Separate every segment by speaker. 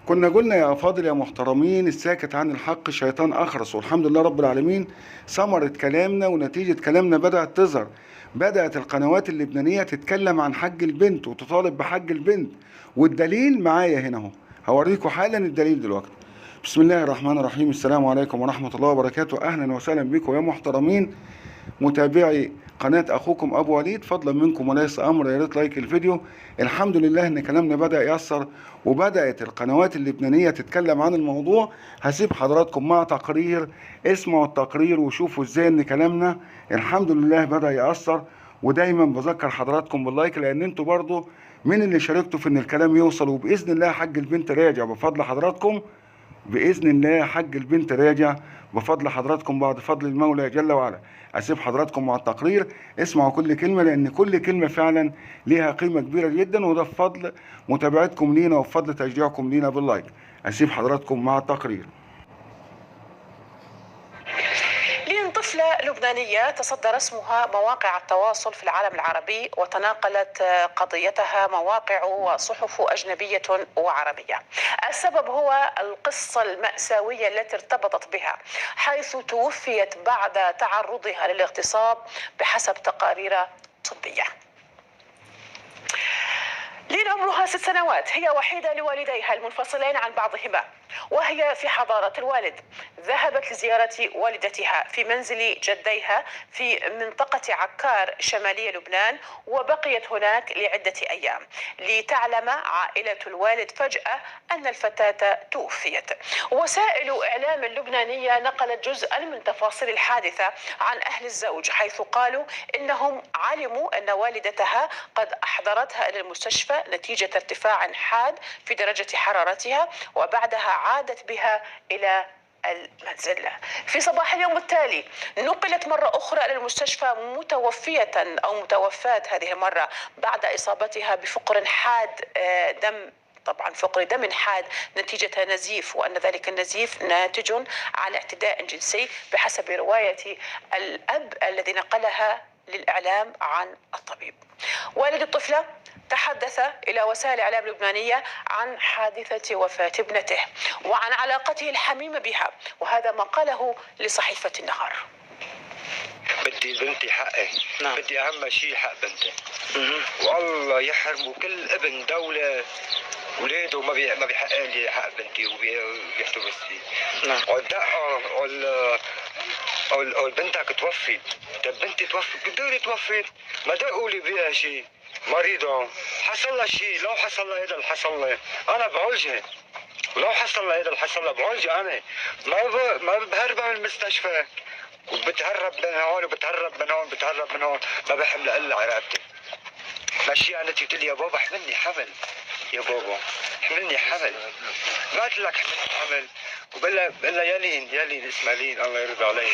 Speaker 1: كنا قلنا يا أفاضل يا محترمين، الساكت عن الحق شيطان أخرس، والحمد لله رب العالمين ثمرة كلامنا ونتيجة كلامنا بدأت تظهر. بدأت القنوات اللبنانية تتكلم عن حج البنت وتطالب بحج البنت، والدليل معايا هنا اهو، هوريكم حالا الدليل دلوقتي. بسم الله الرحمن الرحيم. السلام عليكم ورحمة الله وبركاته. أهلا وسهلا بكم يا محترمين متابعي قناة أخوكم أبو وليد. فضلا منكم وليس أمر، يا ريت لايك الفيديو. الحمد لله إن كلامنا بدأ يأثر وبدأت القنوات اللبنانية تتكلم عن الموضوع. هسيب حضراتكم مع تقرير، اسمعوا التقرير وشوفوا إزاي إن كلامنا الحمد لله بدأ يأثر. ودايما بذكر حضراتكم باللايك، لأن انتوا برضو من اللي شاركتوا في إن الكلام يوصل. وبإذن الله حج البنت راجع بفضل حضراتكم، بإذن الله حج البنت راجع بفضل حضراتكم بعد فضل المولى جل وعلا. أسيب حضراتكم مع التقرير، اسمعوا كل كلمة، لأن كل كلمة فعلا ليها قيمة كبيرة جدا، وده بفضل متابعتكم لينا وبفضل تشجيعكم لينا باللايك. أسيب حضراتكم مع التقرير.
Speaker 2: طفلة لبنانية تصدر اسمها مواقع التواصل في العالم العربي، وتناقلت قضيتها مواقع وصحف أجنبية وعربية. السبب هو القصة المأساوية التي ارتبطت بها، حيث توفيت بعد تعرضها للاغتصاب بحسب تقارير طبية. لين عمرها 6 سنوات، هي وحيدة لوالديها المنفصلين عن بعضهما، وهي في حضانة الوالد. ذهبت لزيارة والدتها في منزل جديها في منطقة عكار شمالي لبنان، وبقيت هناك لعدة أيام لتعلم عائلة الوالد فجأة أن الفتاة توفيت. وسائل إعلام اللبنانية نقلت جزءا من تفاصيل الحادثة عن أهل الزوج، حيث قالوا إنهم علموا أن والدتها قد أحضرتها إلى المستشفى نتيجة ارتفاع حاد في درجة حرارتها، وبعدها عادت بها إلى المنزل. في صباح اليوم التالي نقلت مرة أخرى إلى المستشفى متوفية أو متوفاة هذه المرة بعد إصابتها بفقر حاد دم، طبعا فقر دم حاد نتيجة نزيف، وأن ذلك النزيف ناتج عن اعتداء جنسي بحسب رواية الأب الذي نقلها للإعلام عن الطبيب. والد الطفلة تحدث إلى وسائل الإعلام اللبنانية عن حادثة وفاة ابنته وعن علاقته الحميمة بها، وهذا ما قاله لصحيفة النهار.
Speaker 3: بدي لبنتي حقي. نعم. بدي أهم شيء حق بنتي. والله يحرموا كل ابن دولة ولاده ما بيحق لي حق بنتي وبيحتفظ فيه. نعم. أو بنتك توفي. طب بنتي توفي قدري توفي، ما دقوا لي بيها شيء، مريضة حصل لها شيء. لو حصل لها هذا اللي حصل لي أنا بعالجها، ولو حصل لها هذا اللي حصل لها بعالجها. أنا ما بهربها من المستشفى، وبتهرب من هون وبتهرب من هون بتهرب من هون، ما بحمل الا عرقتي. ماشي انا قلت لي يا بابا احملني حمل، يا بابا احملني حمل. ما قلت لك احملني حمل، وبقول يا لين اسمها لين، الله يرضى علي،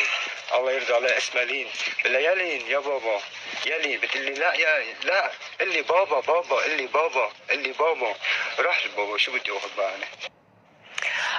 Speaker 3: الله يرضى علي، اسمها لين. بقول يا لين يا بابا يا لين. بتقول لي لا قل لي بابا قل لي بابا قل لي بابا. راح لبابا شو بدي اخذ بقى انا.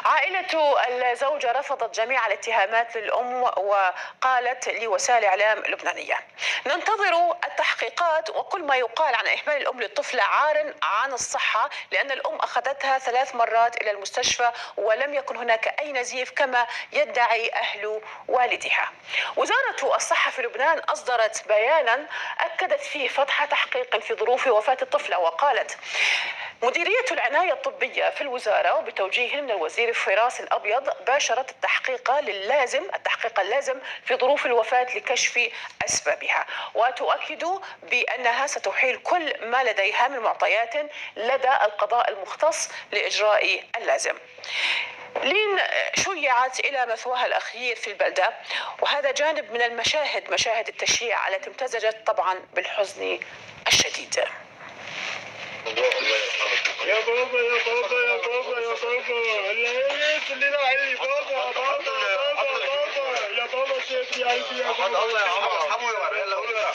Speaker 2: عائلة الزوجة رفضت جميع الاتهامات للأم، وقالت لوسائل إعلام لبنانية: ننتظر التحقيقات، وكل ما يقال عن إهمال الأم للطفلة عار عن الصحة، لأن الأم أخذتها 3 مرات إلى المستشفى ولم يكن هناك أي نزيف كما يدعي أهل والدها. وزارة الصحة في لبنان أصدرت بيانا أكدت فيه فتح تحقيق في ظروف وفاة الطفلة، وقالت: مديرية العناية الطبية في الوزارة وبتوجيه من الوزير فراس الأبيض باشرت التحقيق اللازم في ظروف الوفاة لكشف أسبابها، وتؤكد بأنها ستحيل كل ما لديها من معطيات لدى القضاء المختص لإجراء اللازم. لين شيعت إلى مثواها الأخير في البلدة، وهذا جانب من مشاهد التشييع التي امتزجت طبعا بالحزن الشديد.
Speaker 3: يا بابا يا بابا يا بابا يا بابا، اللي كلنا علي بابا بابا بابا يا بابا شيخ يا قلبي يا بابا. الله يا عمر ارحمه يا ورا يلا قول يا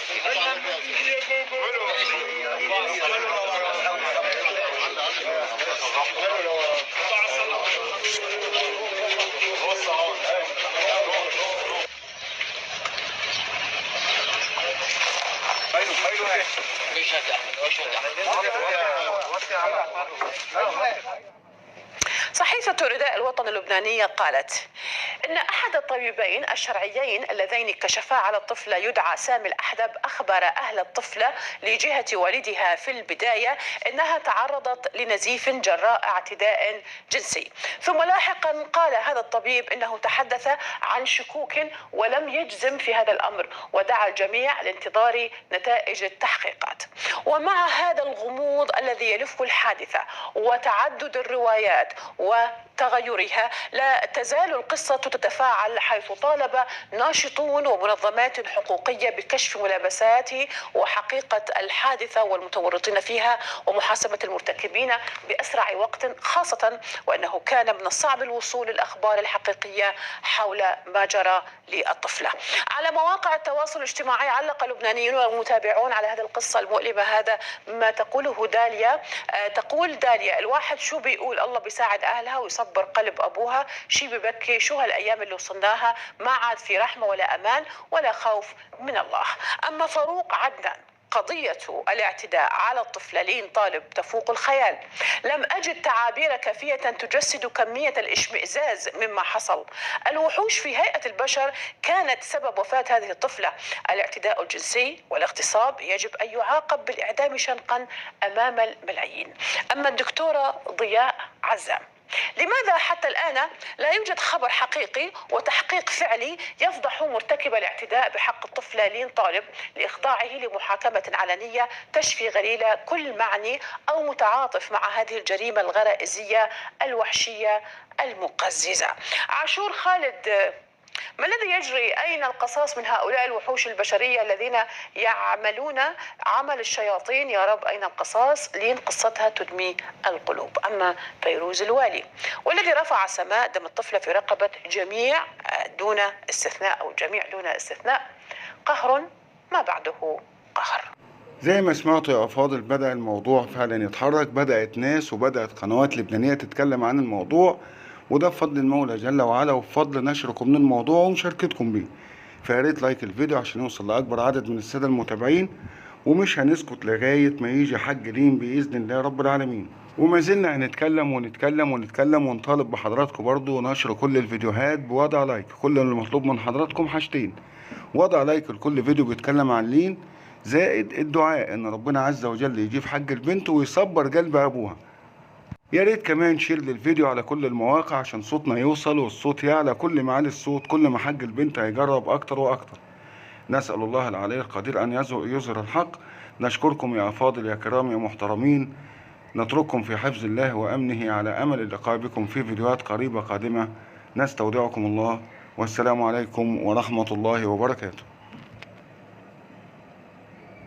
Speaker 2: صحيفة رداء الوطن اللبنانية قالت إن أحد الطبيبين الشرعيين اللذين كشفا على الطفلة يدعى سامي الأحدب أخبر أهل الطفلة لجهة والدها في البداية أنها تعرضت لنزيف جراء اعتداء جنسي، ثم لاحقا قال هذا الطبيب أنه تحدث عن شكوك ولم يجزم في هذا الأمر، ودعا الجميع لانتظار نتائج التحقيقات. ومع هذا الغموض الذي يلف الحادثة وتعدد الروايات وتغيرها، لا تزال القصة تتفاعل، حيث طالب ناشطون ومنظمات حقوقية بكشف ملابسات وحقيقة الحادثة والمتورطين فيها ومحاسبة المرتكبين بأسرع وقت، خاصة وأنه كان من الصعب الوصول للأخبار الحقيقية حول ما جرى للطفلة. على مواقع التواصل الاجتماعي علق لبنانيون والمتابعون على هذه القصة المؤلمة. هذا ما تقوله داليا. تقول داليا: الواحد شو بيقول، الله بيساعد أهلها ويصبر قلب أبوها، شي ببكي، شو هالأيام اللي وصلناها، ما عاد في رحمة ولا أمان ولا خوف من الله. أما فاروق عدنان: قضية الاعتداء على الطفلين طالب تفوق الخيال، لم أجد تعابير كافية تجسد كمية الاشمئزاز مما حصل. الوحوش في هيئة البشر كانت سبب وفاة هذه الطفلة. الاعتداء الجنسي والاغتصاب يجب أن يعاقب بالإعدام شنقا أمام الملايين. أما الدكتورة ضياء عزام: لماذا حتى الآن لا يوجد خبر حقيقي وتحقيق فعلي يفضح مرتكب الاعتداء بحق الطفلة لين طالب لإخضاعه لمحاكمة علنية تشفي غليل كل معني أو متعاطف مع هذه الجريمة الغرائزية الوحشية المقززة؟ عاشور خالد: ما الذي يجري؟ أين القصاص من هؤلاء الوحوش البشرية الذين يعملون عمل الشياطين؟ يا رب أين القصاص؟ لين قصتها تدمي القلوب. أما فيروز الوالي: والذي رفع سماء دم الطفلة في رقبة جميع دون استثناء، أو الجميع دون استثناء، قهر ما بعده قهر.
Speaker 1: زي ما سمعتوا يا أفاضل، بدأ الموضوع فعلا يتحرك، بدأت ناس وبدأت قنوات لبنانية تتكلم عن الموضوع، وده بفضل المولى جل وعلا وبفضل نشركم من الموضوع ومشاركتكم بيه. فيا ريت لايك الفيديو عشان يوصل لأكبر عدد من السادة المتابعين، ومش هنسكت لغاية ما يجي حج لين بإذن الله رب العالمين. وما زلنا هنتكلم ونتكلم ونتكلم ونطالب بحضراتكم برضو نشر كل الفيديوهات بوضع لايك. كل اللي مطلوب من حضراتكم حاجتين: وضع لايك لكل فيديو بيتكلم عن لين، زائد الدعاء ان ربنا عز وجل يجيب حج البنت ويصبر قلب ابوها. يا ريت كمان شير للفيديو على كل المواقع عشان صوتنا يوصل والصوت يعلى. كل ما عالي الصوت كل ما حج البنت هيجرب اكتر واكتر. نسأل الله العلي القدير ان يظهر الحق. نشكركم يا افاضل يا كرام يا محترمين، نترككم في حفظ الله وامنه على امل اللقاء بكم في فيديوهات قريبة قادمة. نستودعكم الله، والسلام عليكم ورحمة الله وبركاته.